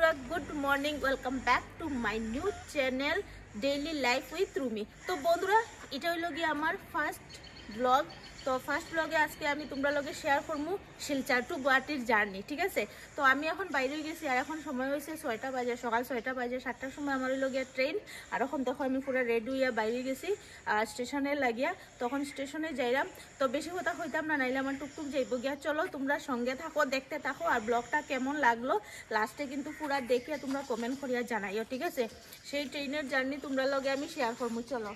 বন্ধুরা good morning, welcome back to my new channel daily life with Rumi. তো বন্ধুরা এটা হইলো গিয়ে আমার ফার্স্ট ব্লগ। তো ফার্স্ট ব্লগে আজকে আমি তোমরা লগে শেয়ার করবো শিলচর টু গুয়াহাটির জার্নি, ঠিক আছে। তো আমি এখন বাইরে গেছি আর এখন সময় হয়েছে 6টা বাজে, সকাল 6টা বাজে। 7টার সময় আমার হইলো গিয়ে ট্রেন। আর এখন দেখো আমি পুরো রেডি হইয়া বাইরে গেছি স্টেশনে লাগিয়া, তখন স্টেশনে যাইলাম। তো বেশি কথা হইতাম না, নাইলে আমার টুকটুক যাইব গিয়া। চলো তোমরা সঙ্গে থাকো, দেখতে থাকো, আর ব্লগটা কেমন লাগলো লাস্টে কিন্তু পুরা দেখে তোমরা কমেন্ট করিয়া জানাইও, ঠিক আছে। সেই ট্রেনের জার্নি তোমরা লগে আমি শেয়ার করবো, চলো।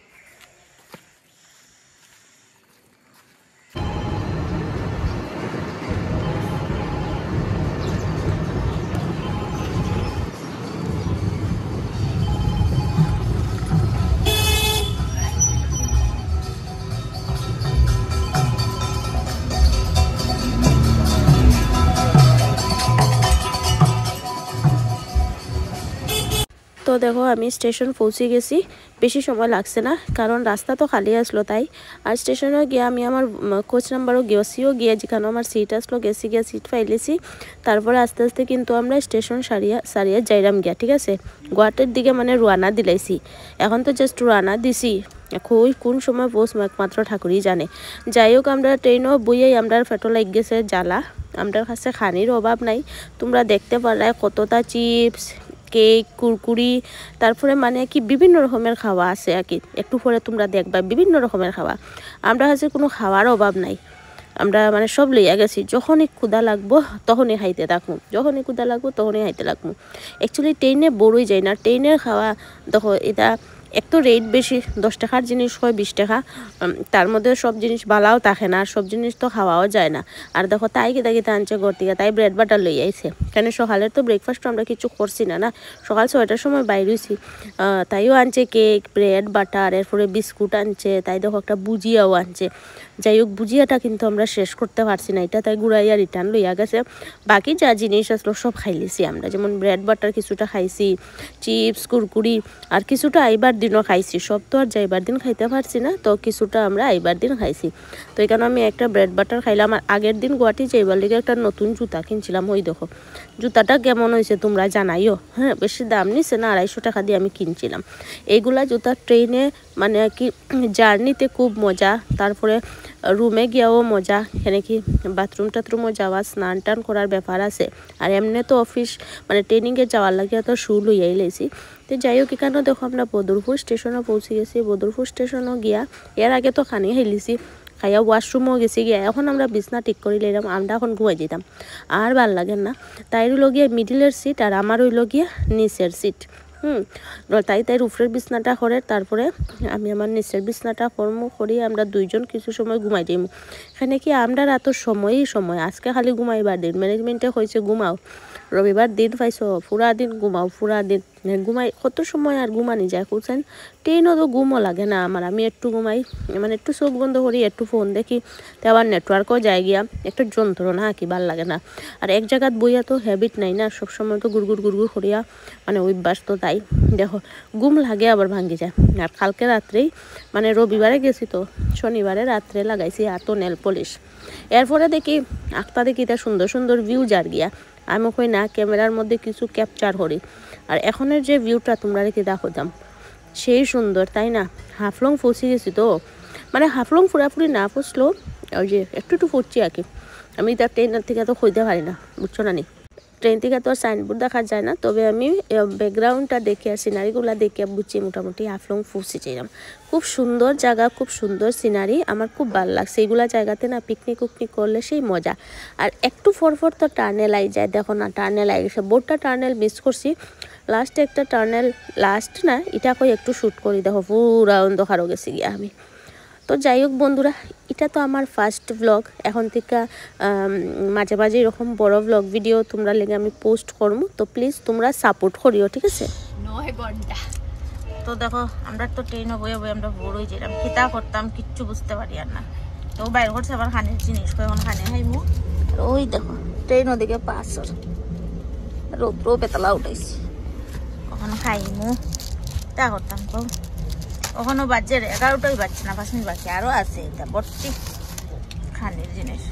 তো দেখো আমি স্টেশন পৌঁছে গেছি, বেশি সময় লাগছে না কারণ রাস্তা তো খালি আসলো তাই। আর স্টেশনে গিয়ে আমি আমার কোচ নাম্বারও গিয়ে যেখানে আমার সিট আসলো গেছি, গিয়ে সিট ফাইলেছি। তারপরে আস্তে আস্তে কিন্তু আমরা স্টেশন সারিয়া যাইলাম গিয়া, ঠিক আছে। গুয়াহাটির দিকে মানে রোয়ানা দিলাইছি, এখন তো জাস্ট রোয়ানা দিছি। কোন সময় পৌঁছবো একমাত্র ঠাকুরই জানে। যাই হোক আমরা ট্রেনও বইয়াই আমরা ফেটো লাগ গেছে জ্বালা, আমরা কাছে খানির অভাব নাই। তোমরা দেখতে পারলে কতটা চিপস, কেক, কুরকুরি, তারপরে মানে কি বিভিন্ন রকমের খাওয়া আছে আর কি। একটু পরে তোমরা দেখবা বিভিন্ন রকমের খাওয়া। আমরা কাছে কোনো খাওয়ার অভাব নাই, আমরা মানে সব লইয়া গেছি। যখনই ক্ষুধা লাগবো তখনই খাইতে থাকবো, যখনই ক্ষুধা লাগবো তখনই খাইতে লাগবো। অ্যাকচুয়ালি ট্রেনে বড়ই যায় না, ট্রেনের খাওয়া দেখো এটা এক তো রেট বেশি, 10 টাকার জিনিস হয় 20 টাকা, তার মধ্যে সব জিনিস ভালোও থাকে না, আর সব জিনিস তো খাওয়াও যায় না। আর দেখো তাই কিতা আনছে ঘর থেকে, তাই ব্রেড বাটার লই আইছে। কেন সকালের তো ব্রেকফাস্ট আমরা কিছু করছি না, সকাল 6টার সময় বাইরে হয়েছি। তাইও আনছে কেক, ব্রেড বাটার, এরপরে বিস্কুট আনছে, তাই দেখো একটা বুজিয়াও আনছে। যাই হোক বুজিয়াটা কিন্তু আমরা শেষ করতে পারছি না, এটা তাই ঘুরাইয়া রিটার্ন লইয়া গেছে। বাকি যা জিনিস আসলো সব খাইলিছি আমরা, যেমন ব্রেড বাটার কিছুটা খাইছি, চিপস, কুরকুরি, আর কিছুটা আইবার দিনও খাইছি। সব তো আর যাইবার দিন খাইতে পারছি না, তো কিছুটা আমরা আইবার দিন খাইছি। তো এখানে আমি একটা ব্রেড বাটার খাইলাম। আর আগের দিন গুয়াহাটি যাইবার লিগে একটা নতুন জুতা কিনছিলাম, ওই দেখো জুতাটা কেমন হয়েছে তোমরা জানাইও। হ্যাঁ, বেশি দাম নিছে না, 250 টাকা দিয়ে আমি কিনছিলাম। এইগুলা জুতা ট্রেনে মানে কি জার্নিতে খুব মজা, তারপরে রুমে গিয়াও মজা, এখানে কি বাথরুম টাথরুমও যাওয়া, স্নান টান করার ব্যাপার আছে। আর এমনি তো অফিস মানে ট্রেনিংয়ে যাওয়ার লাগে তো শু লইয়াই লেছি। তো যাই হোক এখানেও দেখো আমরা বদরপুর স্টেশনে পৌঁছে গেছি। বদরপুর স্টেশনও গিয়া এর আগে তো খানি খাইলিছি, খাইয়া ওয়াশরুমও গেছি গিয়া। এখন আমরা বিছনা ঠিক করে নিলাম, আমরা এখন ঘুমাই যেতাম, আর ভাল লাগে না। তাই রইল গিয়া মিডিলের সিট আর আমার রইল গিয়া নিচের সিট। তাই উপরের বিছনাটা করে, তারপরে আমি আমার নিচের বিছনাটা করি। আমরা দুইজন কিছু সময় ঘুমাই যাইম। এখানে কি আমরা রাত সময়ই সময়, আজকে খালি ঘুমাইবার দিন, ম্যানেজমেন্টে হয়েছে ঘুমাও, রবিবার দিন পাইছো পুরা দিন ঘুমাও, পুরা দিন ঘুমাই। কত সময় আর ঘুমানি যায় বুঝছেন। ট্রেনও তো ঘুমও লাগে না আমার, আমি একটু ঘুমাই, মানে একটু চোখ বন্ধ করি, একটু ফোন দেখি, তো আবার নেটওয়ার্কও যায় গিয়া, একটা যন্ত্রণা কি ভাল লাগে না। আর এক জায়গাত বইয়া তো হ্যাবিট নাই না, সবসময় তো গুড়গুড় করিয়া মানে অভ্যাস, তো তাই দেখো ঘুম লাগে আবার ভাঙ্গি যায়। আর কালকে রাত্রেই মানে রবিবারে গেছি, তো শনিবারে রাত্রে লাগাইছি এত নেল পলিশ। এরপরে দেখি আঁকটা দেখি তা সুন্দর সুন্দর ভিউ যার গিয়া, আমি কই না ক্যামেরার মধ্যে কিছু ক্যাপচার করি। আর এখনের যে ভিউটা তোমরা রেখে দেখো দাম, সেই সুন্দর তাই না। হাফলং পৌঁছে গেছি, তো মানে হাফলং পুরাপুরি না পৌঁছলো, ওই যে একটু ফুটছি আর কি। আমি তার ট্রেনের থেকে তো খুঁজতে পারি না, বুঝছো না নি। ট্রেন থেকে তো আর সাইনবোর্ড দেখা যায় না, তবে আমি ব্যাকগ্রাউন্ডটা দেখে আর সিনারিগুলো দেখে বুঝছি মোটামুটি হাফলং পৌঁছে যাইলাম। খুব সুন্দর জায়গা, খুব সুন্দর সিনারি, আমার খুব ভালো লাগছে। এইগুলা জায়গাতে না পিকনিক করলে সেই মজা। আর একটু ফরফর তো টার্নেল আই যায়, দেখো না টার্নেল আই গেছে, বোটটা টার্নেল মিস করছি। লাস্টে একটা টার্নেল, লাস্ট না এটা কই একটু শ্যুট করি, দেখো পুরা অন্ধকারও গেছি গিয়া আমি। তো যাই হোক বন্ধুরা, এটা তো আমার ফার্স্ট ব্লগ। এখন থেকে মাঝে মাঝে এরকম বড় ব্লগ ভিডিও তোমরা লেগে আমি পোস্ট করবো, তো প্লিজ তোমরা সাপোর্ট করিও, ঠিক আছে। 9 ঘন্টা তো দেখো আমরা তো ট্রেনে বয়ে আমরা বড়ই যেলাম, খিতা করতাম কিচ্ছু বুঝতে পারি আর না। তো বাইরে করছে আবার খানের জিনিস, এখন খানে খাইমু। ওই দেখো ট্রেন ওদিকে পাঁচশোর রৌদ্র পেতলা উঠাইছি, ওখানে খাইমু তা করতাম। তো ওখানে বাজছে 11টাই বাজছে না, 5 মিনিট বাকি আরো আছে, এটা ভর্তি খানের জিনিস।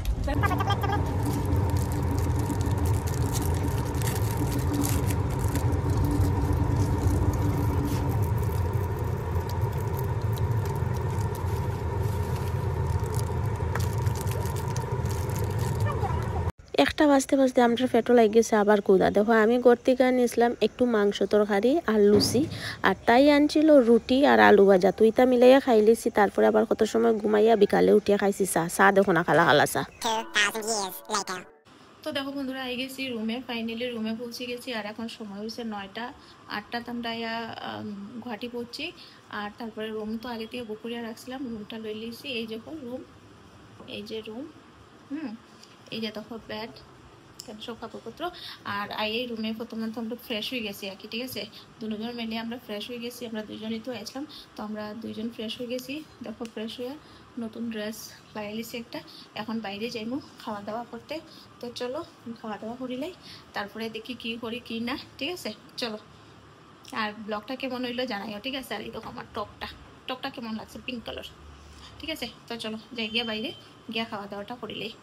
একটা বাজতে বাজতে আমার পেটও লাগে গেছে আবার কুদা। দেখো আমি ঘর থেকে নিয়েছিলাম একটু মাংস তরকারি আর লুচি, আর তাই আনছিল রুটি আর আলু ভাজা। তুইটা মিলাইয়া খাই লিছি, তারপরে আবার কত সময় ঘুমাইয়া বিকালে উঠিয়া খাইছি চা দেখো না খালা খালা চা। তো দেখো বন্ধুরা আই গেছি রুমে, ফাইনালি রুমে পৌঁছে গেছি। আর এখন সময় হয়েছে 9টা, 8টাতে আমরা গুয়াহাটি পড়ছি। আর তারপরে রুম তো আগে থেকে বুক করিয়া রাখছিলাম, রুমটা লই লিয়েছি। এই যে রুম, এই যে রুম, এই যে দেখো বেড, সব কাপড়পত্র। আর এই রুমে প্রথমে তো আমরা ফ্রেশ হয়ে গেছি আর কি, ঠিক আছে, দুজন মিলে আমরা ফ্রেশ হয়ে গেছি। আমরা দুজনই তো আসলাম, তো আমরা দুইজন ফ্রেশ হয়ে গেছি। দেখো ফ্রেশ হয়ে নতুন ড্রেস লাগাই লিছি একটা। এখন বাইরে যাইমু খাওয়া দাওয়া করতে। তো চলো খাওয়া দাওয়া করিলাই, তারপরে দেখি কি করি কি না, ঠিক আছে চলো। আর ব্লগটা কেমন হইলো জানাইও, ঠিক আছে। আর এই দেখো আমার টপটা কেমন লাগছে, পিঙ্ক কালার, ঠিক আছে। তো চলো যাই গিয়া বাইরে গিয়া খাওয়া দাওয়াটা করিলাই।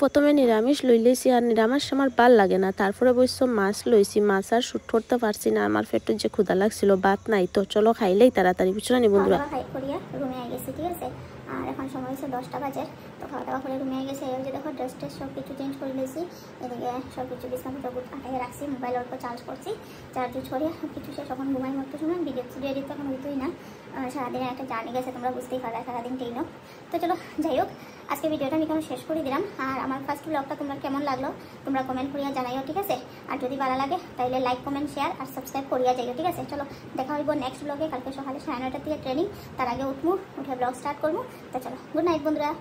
প্রথমে নিরামিষ লই লইছি, আর নিরামিষ আমার ভাল লাগে না। তারপরে বলছো মাছ লইছি, মাছ আর শুট করতে পারছি না, আমার পেটে যে ক্ষুধা লাগছিল, ভাত নাই। তো চলো খাইলেই তাড়াতাড়ি, বুঝলো নি বন্ধুরা। খাই করিয়া রুমে আই গেছি, ঠিক আছে। আর এখন সময় হয়েছে 10টা বাজে। তো খাওয়া দাওয়া করে রুমে আই গেছে। এই যে দেখো ড্রেস সব কিছু চেঞ্জ করে নিয়েছি। এদিকে সব কিছু বিছানাতে আটাকে রাখছি, মোবাইল অল্প চার্জ করছি, চার্জ ইউজ করিয়া সব কিছু শেষ। এখন ঘুমাই মতো সময় ভিডিও এডিট তো এখন হইতোই না, সারাদিনে একটা জার্নি গেছে, তোমরা বুঝতেই পারো সারাদিন ট্রেনও। তো চলো যাই হোক, আজকে ভিডিওটা আমি কেমন শেষ করে দিলাম। আর আমার ফার্স্ট ব্লগটা তোমরা কেমন লাগলো তোমরা কমেন্ট করিয়া জানাইও, ঠিক আছে। আর যদি ভালো লাগে তাহলে লাইক কমেন্ট শেয়ার আর সাবস্ক্রাইব করিয়া যাইও, ঠিক আছে। চলো দেখা হইব নেক্সট ব্লগে, কালকে সকালে 9:30 থেকে ট্রেনিং, তার আগে উঠে ব্লগ স্টার্ট করবো। তো চলো গুড নাইট বন্ধুরা।